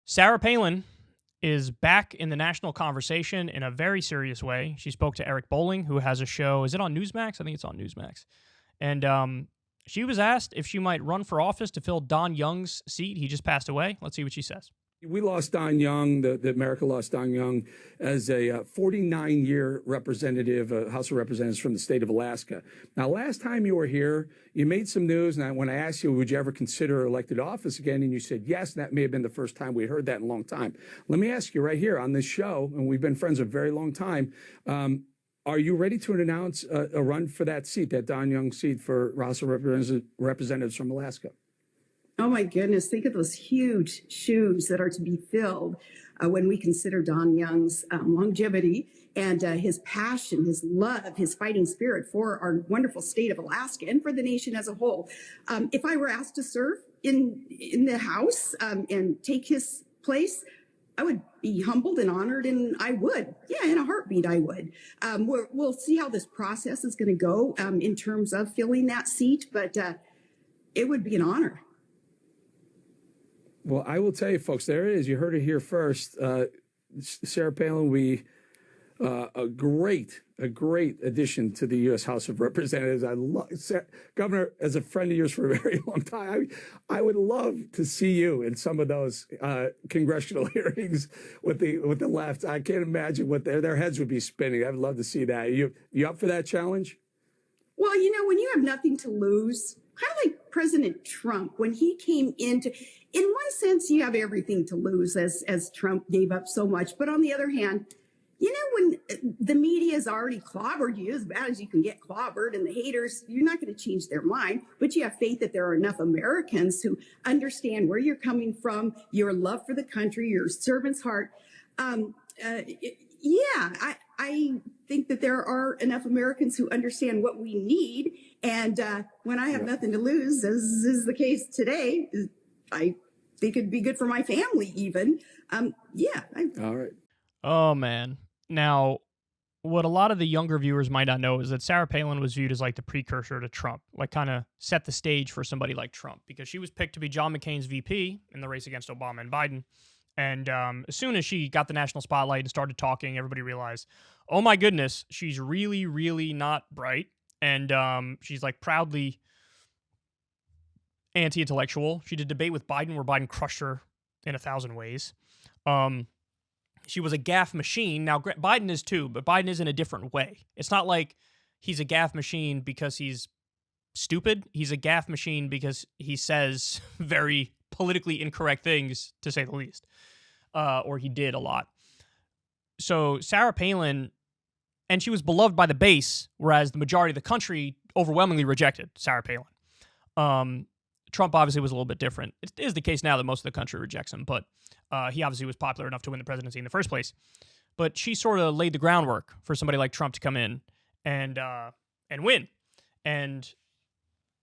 Sarah Palin is back in the national conversation in a very serious way. She spoke to Eric Bolling, who has a show. Is it on Newsmax? I think it's on Newsmax. And she was asked if she might run for office to fill Don Young's seat. He just passed away. Let's see what she says. We lost Don Young, the America lost Don Young as a 49-year representative, House of Representatives from the state of Alaska. Now, last time you were here, you made some news, and when I asked you, would you ever consider elected office again, and you said yes, and that may have been the first time we heard that in a long time. Let me ask you right here on this show, and we've been friends a very long time, are you ready to announce a run for that seat, that Don Young seat for House of Representatives from Alaska? Oh, my goodness. Think of those huge shoes that are to be filled when we consider Don Young's longevity and his passion, his love, his fighting spirit for our wonderful state of Alaska and for the nation as a whole. If I were asked to serve in the House and take his place, I would be humbled and honored, and I would. Yeah, in a heartbeat, I would. We'll see how this process is going to go in terms of filling that seat, but it would be an honor. Well, I will tell you, folks, there it is. You heard it here first. Sarah Palin, a great addition to the U.S. House of Representatives. I love Governor, as a friend of yours for a very long time. I would love to see you in some of those congressional hearings with the left. I can't imagine what their heads would be spinning. I'd love to see that. You up for that challenge? Well, when you have nothing to lose, kind of like President Trump, when he came into, in one sense, you have everything to lose as Trump gave up so much. But on the other hand, when the media has already clobbered you as bad as you can get clobbered, and the haters, you're not going to change their mind. But you have faith that there are enough Americans who understand where you're coming from, your love for the country, your servant's heart. I think that there are enough Americans who understand what we need. And when I have nothing to lose, as is the case today, I think it'd be good for my family even. All right. Oh, man. Now, what a lot of the younger viewers might not know is that Sarah Palin was viewed as like the precursor to Trump, like kind of set the stage for somebody like Trump, because she was picked to be John McCain's VP in the race against Obama and Biden. And as soon as she got the national spotlight and started talking, everybody realized, oh my goodness, she's really, really not bright. And she's like proudly anti-intellectual. She did debate with Biden where Biden crushed her in 1,000 ways. She was a gaffe machine. Now, Biden is too, but Biden is in a different way. It's not like he's a gaffe machine because he's stupid. He's a gaffe machine because he says very politically incorrect things, to say the least. Or he did a lot. So Sarah Palin, and she was beloved by the base, whereas the majority of the country overwhelmingly rejected Sarah Palin. Trump obviously was a little bit different. It is the case now that most of the country rejects him, but he obviously was popular enough to win the presidency in the first place. But she sort of laid the groundwork for somebody like Trump to come in and win. And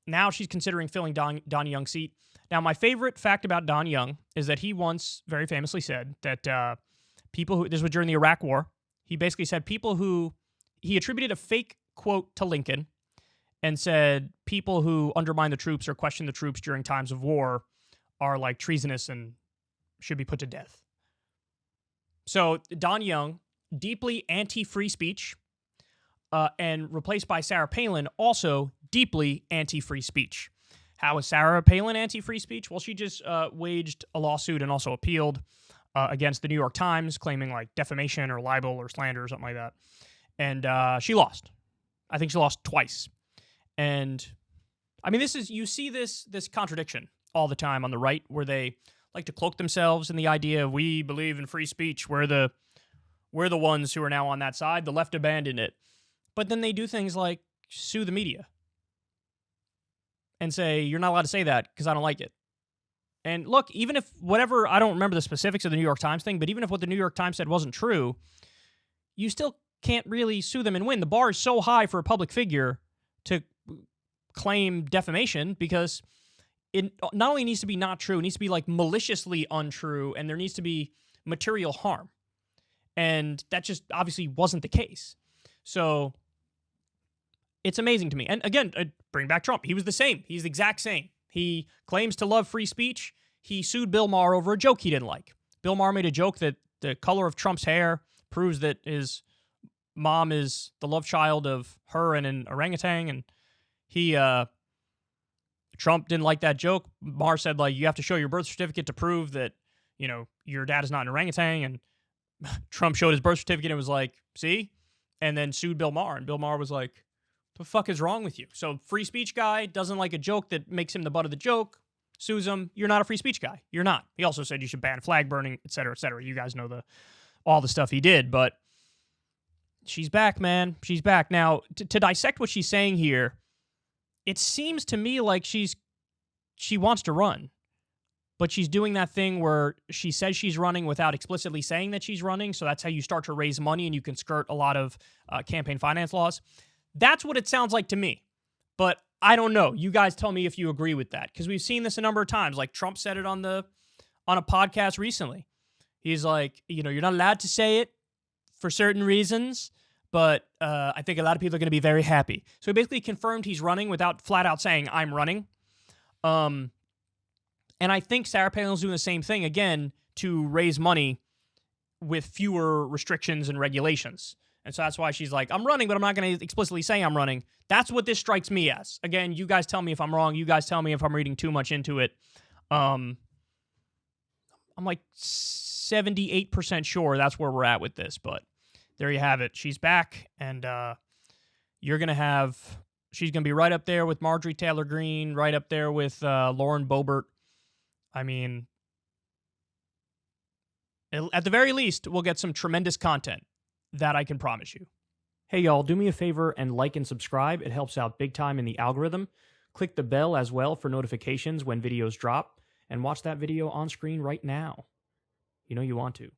now she's considering filling Don Young's seat. Now, my favorite fact about Don Young is that he once very famously said that people who, this was during the Iraq War, he basically said he attributed a fake quote to Lincoln and said people who undermine the troops or question the troops during times of war are like treasonous and should be put to death. So Don Young, deeply anti-free speech, and replaced by Sarah Palin, also deeply anti-free speech. How is Sarah Palin anti-free speech? Well, she just waged a lawsuit and also appealed against the New York Times, claiming like defamation or libel or slander or something like that. And she lost. I think she lost twice. And I mean, you see this contradiction all the time on the right, where they like to cloak themselves in the idea of we believe in free speech. We're the ones who are now on that side. The left abandoned it. But then they do things like sue the media and say, you're not allowed to say that because I don't like it. And look, even if whatever, I don't remember the specifics of the New York Times thing, but even if what the New York Times said wasn't true, you still can't really sue them and win. The bar is so high for a public figure to claim defamation because it not only needs to be not true, it needs to be like maliciously untrue, and there needs to be material harm. And that just obviously wasn't the case. So it's amazing to me. And again, bring back Trump. He was the same. He's the exact same. He claims to love free speech. He sued Bill Maher over a joke he didn't like. Bill Maher made a joke that the color of Trump's hair proves that his mom is the love child of her and an orangutan, and Trump didn't like that joke. Maher said, like, you have to show your birth certificate to prove that, your dad is not an orangutan, and Trump showed his birth certificate and was like, see? And then sued Bill Maher, and Bill Maher was like, the fuck is wrong with you? So free speech guy doesn't like a joke that makes him the butt of the joke, sues him. You're not a free speech guy. You're not. He also said you should ban flag burning, et cetera, et cetera. You guys know all the stuff he did, but she's back, man. She's back. Now, to dissect what she's saying here, it seems to me like she wants to run, but she's doing that thing where she says she's running without explicitly saying that she's running, so that's how you start to raise money and you can skirt a lot of campaign finance laws. That's what it sounds like to me, but I don't know. You guys tell me if you agree with that, because we've seen this a number of times. Like Trump said it on a podcast recently. He's like, you're not allowed to say it for certain reasons, but I think a lot of people are going to be very happy. So he basically confirmed he's running without flat out saying, I'm running. And I think Sarah Palin's doing the same thing, again, to raise money with fewer restrictions and regulations. And so that's why she's like, I'm running, but I'm not going to explicitly say I'm running. That's what this strikes me as. Again, you guys tell me if I'm wrong. You guys tell me if I'm reading too much into it. I'm like 78% sure that's where we're at with this, but there you have it. She's back, and she's going to be right up there with Marjorie Taylor Greene, right up there with Lauren Boebert. I mean, at the very least, we'll get some tremendous content. That I can promise you. Hey, y'all, do me a favor and like and subscribe. It helps out big time in the algorithm. Click the bell as well for notifications when videos drop, and watch that video on screen right now. You know you want to.